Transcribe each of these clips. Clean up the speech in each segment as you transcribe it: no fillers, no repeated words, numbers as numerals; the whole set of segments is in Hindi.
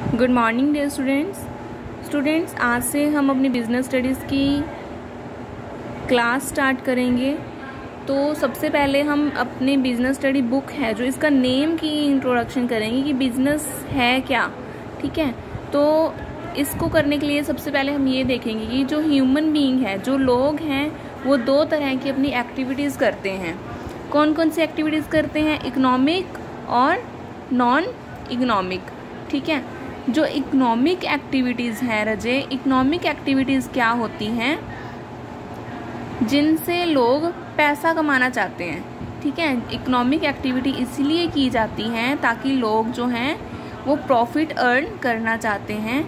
गुड मॉर्निंग डियर स्टूडेंट्स, आज से हम अपनी बिजनेस स्टडीज़ की क्लास स्टार्ट करेंगे। तो सबसे पहले हम अपनी बिजनेस स्टडी बुक है जो इसका नेम की इंट्रोडक्शन करेंगे कि बिजनेस है क्या। ठीक है, तो इसको करने के लिए सबसे पहले हम ये देखेंगे कि जो ह्यूमन बीइंग है, जो लोग हैं, वो दो तरह की अपनी एक्टिविटीज़ करते हैं। कौन कौन सी एक्टिविटीज़ करते हैं? इकोनॉमिक और नॉन इकोनॉमिक। ठीक है, जो इकोनॉमिक एक्टिविटीज़ हैं रजे, इकोनॉमिक एक्टिविटीज़ क्या होती हैं? जिनसे लोग पैसा कमाना चाहते हैं। ठीक है, इकोनॉमिक एक्टिविटी इसलिए की जाती हैं ताकि लोग जो हैं वो प्रॉफिट अर्न करना चाहते हैं।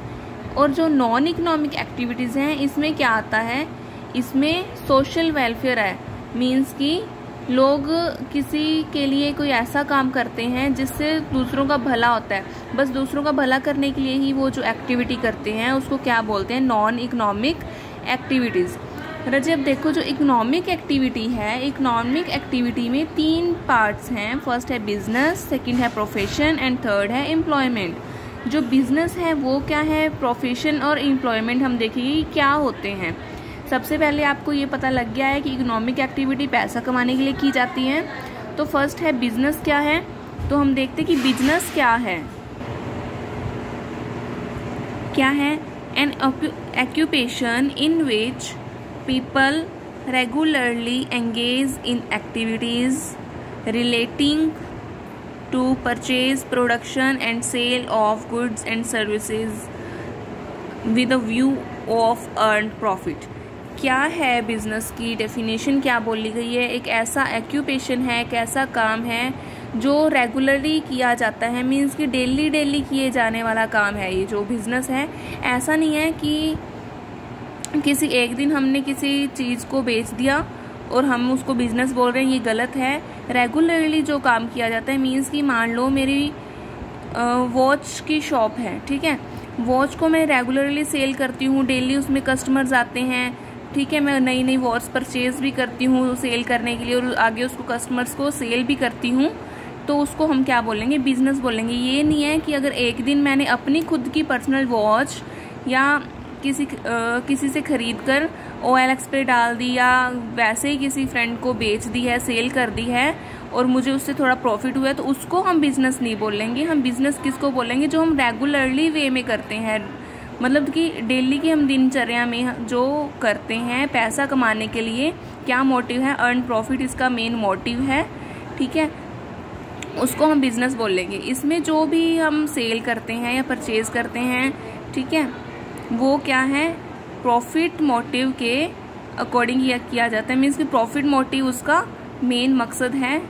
और जो नॉन इकोनॉमिक एक्टिविटीज़ हैं, इसमें क्या आता है? इसमें सोशल वेलफेयर है। मीन्स कि लोग किसी के लिए कोई ऐसा काम करते हैं जिससे दूसरों का भला होता है, बस दूसरों का भला करने के लिए ही वो जो एक्टिविटी करते हैं उसको क्या बोलते हैं? Non economic activities. रजे अब देखो, जो इकोनॉमिक एक्टिविटी है, इकोनॉमिक एक्टिविटी में 3 पार्ट्स हैं। फर्स्ट है बिजनेस, सेकंड है प्रोफेशन एंड थर्ड है एम्प्लॉयमेंट। जो बिजनेस है वो क्या है, प्रोफेशन और एम्प्लॉयमेंट हम देखेंगे क्या होते हैं। सबसे पहले आपको ये पता लग गया है कि इकोनॉमिक एक्टिविटी पैसा कमाने के लिए की जाती है। तो फर्स्ट है बिजनेस क्या है, तो हम देखते हैं कि बिजनेस क्या है। क्या है? N occupation in which people regularly engage in activities relating to purchase, production and sale of goods and services with a view of earned profit। क्या है बिजनेस की डेफिनेशन क्या बोली गई है? एक ऐसा एक्यूपेशन है, एक ऐसा काम है जो रेगुलरली किया जाता है। मीन्स कि डेली किए जाने वाला काम है ये जो बिजनेस है। ऐसा नहीं है कि किसी एक दिन हमने किसी चीज़ को बेच दिया और हम उसको बिजनेस बोल रहे हैं, ये गलत है। रेगुलरली जो काम किया जाता है, मीन्स कि मान लो मेरी वॉच की शॉप है। ठीक है, वॉच को मैं रेगुलरली सेल करती हूँ, डेली उसमें कस्टमर्स आते हैं। ठीक है, मैं नई नई वॉच परचेज भी करती हूँ सेल करने के लिए और आगे उसको कस्टमर्स को सेल भी करती हूँ। तो उसको हम क्या बोलेंगे? बिजनेस बोलेंगे। ये नहीं है कि अगर एक दिन मैंने अपनी खुद की पर्सनल वॉच या किसी से खरीद कर OLX पे डाल दी या वैसे ही किसी फ्रेंड को बेच दी है, सेल कर दी है और मुझे उससे थोड़ा प्रॉफिट हुआ है, तो उसको हम बिजनेस नहीं बोलेंगे। हम बिजनेस किसको बोलेंगे? जो हम रेगुलरली वे में करते हैं, मतलब कि डेली की हम दिनचर्या में जो करते हैं पैसा कमाने के लिए। क्या मोटिव है? अर्न प्रॉफिट इसका मेन मोटिव है। ठीक है, उसको हम बिजनेस बोलेंगे। इसमें जो भी हम सेल करते हैं या परचेज करते हैं, ठीक है, वो क्या है? प्रॉफिट मोटिव के अकॉर्डिंग किया जाता है। मीन्स कि प्रॉफिट मोटिव उसका मेन मकसद है,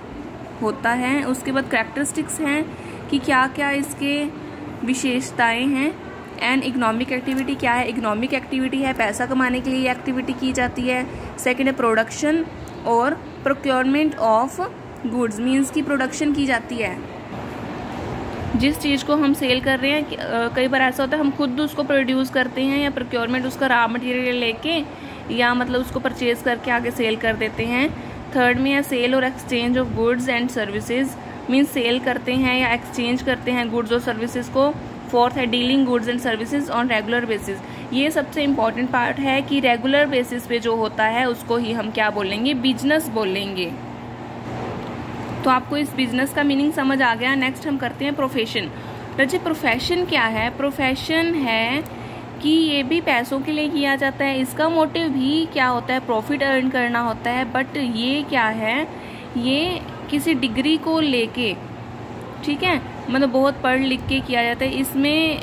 होता है। उसके बाद कैरेक्टरिस्टिक्स हैं कि क्या क्या इसके विशेषताएं हैं। एंड इकोनॉमिक एक्टिविटी क्या है? इकोनॉमिक एक्टिविटी है पैसा कमाने के लिए ये एक्टिविटी की जाती है। सेकेंड है प्रोडक्शन और प्रोक्योरमेंट ऑफ गुड्स। मीन्स की प्रोडक्शन की जाती है जिस चीज़ को हम सेल कर रहे हैं। कई बार ऐसा होता है हम खुद उसको प्रोड्यूस करते हैं या प्रोक्योरमेंट उसका रॉ मटेरियल लेके या मतलब उसको परचेज करके आगे सेल कर देते हैं। थर्ड में है सेल और exchange of goods and services. Means sale करते हैं या एक्सचेंज करते हैं गुड्स और सर्विसेज को। फोर्थ है dealing goods and services on regular basis. ये सबसे इम्पॉर्टेंट पार्ट है कि रेगुलर बेसिस पे जो होता है उसको ही हम क्या बोलेंगे? बिजनेस बोलेंगे। तो आपको इस बिजनेस का मीनिंग समझ आ गया। नेक्स्ट हम करते हैं प्रोफेशन। रजे प्रोफेशन क्या है? प्रोफेशन है कि ये भी पैसों के लिए किया जाता है। इसका मोटिव भी क्या होता है? प्रॉफिट अर्न करना होता है। बट ये क्या है? ये किसी डिग्री को लेके, ठीक है, मतलब बहुत पढ़ लिख के किया जाता है। इसमें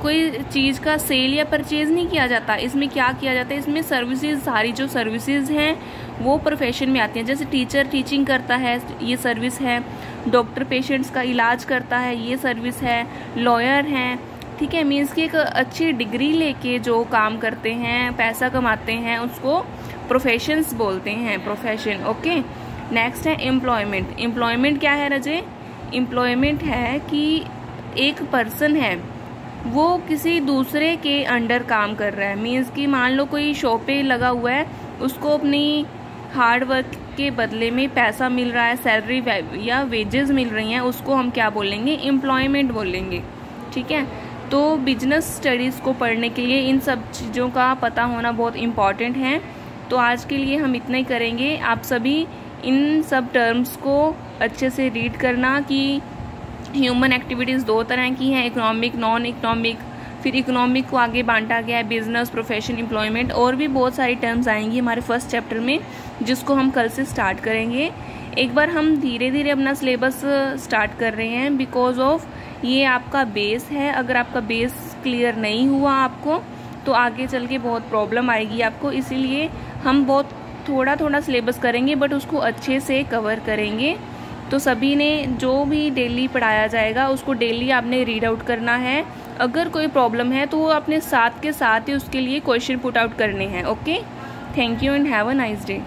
कोई चीज़ का सेल या परचेज नहीं किया जाता। इसमें क्या किया जाता है? इसमें सर्विसेज, सारी जो सर्विसेज हैं वो प्रोफेशन में आती हैं। जैसे टीचर टीचिंग करता है, ये सर्विस है। डॉक्टर पेशेंट्स का इलाज करता है, ये सर्विस है। लॉयर हैं, ठीक है। मीन्स कि एक अच्छी डिग्री लेके जो काम करते हैं, पैसा कमाते हैं, उसको प्रोफेशंस बोलते हैं। Profession, okay. नेक्स्ट है एम्प्लॉयमेंट। एम्प्लॉयमेंट क्या है रजे? एम्प्लॉयमेंट है कि एक पर्सन है वो किसी दूसरे के अंडर काम कर रहा है। मीन्स कि मान लो कोई शॉप पे लगा हुआ है, उसको अपनी हार्ड वर्क के बदले में पैसा मिल रहा है, सैलरी या वेजेस मिल रही हैं, उसको हम क्या बोलेंगे? एम्प्लॉयमेंट बोलेंगे। ठीक है, तो बिजनेस स्टडीज़ को पढ़ने के लिए इन सब चीज़ों का पता होना बहुत इम्पॉर्टेंट है। तो आज के लिए हम इतना ही करेंगे। आप सभी इन सब टर्म्स को अच्छे से रीड करना कि ह्यूमन एक्टिविटीज़ 2 तरह की हैं, इकोनॉमिक, नॉन इकोनॉमिक। फिर इकोनॉमिक को आगे बांटा गया है बिजनेस, प्रोफेशन, एम्प्लॉयमेंट, और भी बहुत सारी टर्म्स आएंगी हमारे फर्स्ट चैप्टर में, जिसको हम कल से स्टार्ट करेंगे। एक बार हम धीरे धीरे अपना सिलेबस स्टार्ट कर रहे हैं, बिकॉज ऑफ ये आपका बेस है। अगर आपका बेस क्लियर नहीं हुआ आपको, तो आगे चल के बहुत प्रॉब्लम आएगी आपको। इसीलिए हम बहुत थोड़ा थोड़ा सिलेबस करेंगे, बट उसको अच्छे से कवर करेंगे। तो सभी ने जो भी डेली पढ़ाया जाएगा उसको डेली आपने रीड आउट करना है। अगर कोई प्रॉब्लम है तो वो अपने साथ के साथ ही उसके लिए क्वेश्चन पुट आउट करने हैं। Okay, thank you and have a nice day.